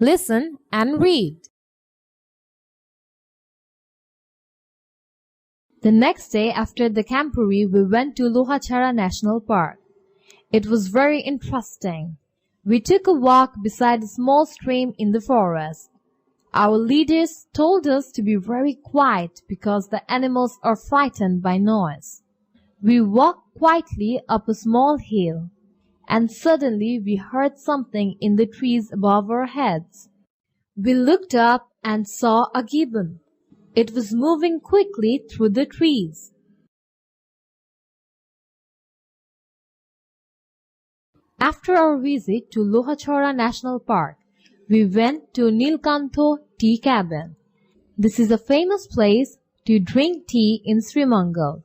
Listen and read. The next day after the Campuri, we went to Lohachara National Park. It was very interesting. We took a walk beside a small stream in the forest. Our leaders told us to be very quiet because the animals are frightened by noise. We walked quietly up a small hill, and suddenly we heard something in the trees above our heads. We looked up and saw a gibbon. It was moving quickly through the trees. After our visit to Lohachara National Park, we went to Nilkantho Tea Cabin. This is a famous place to drink tea in Srimangal.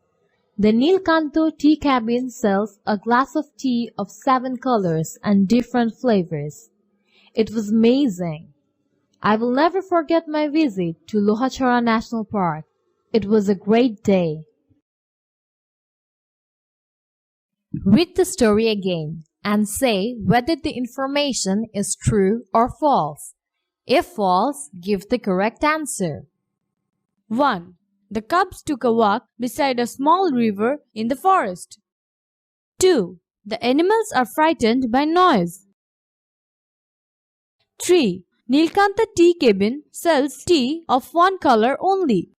The Nilkantho Tea Cabin sells a glass of tea of 7 colors and different flavors. It was amazing. I will never forget my visit to Lohachara National Park. It was a great day. Read the story again and say whether the information is true or false. If false, give the correct answer. 1. The cubs took a walk beside a small river in the forest. 2. The animals are frightened by noise. 3. Nilkantha Tea Cabin sells tea of 1 color only.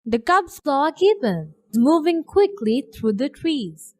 The cubs saw a gibbon moving quickly through the trees.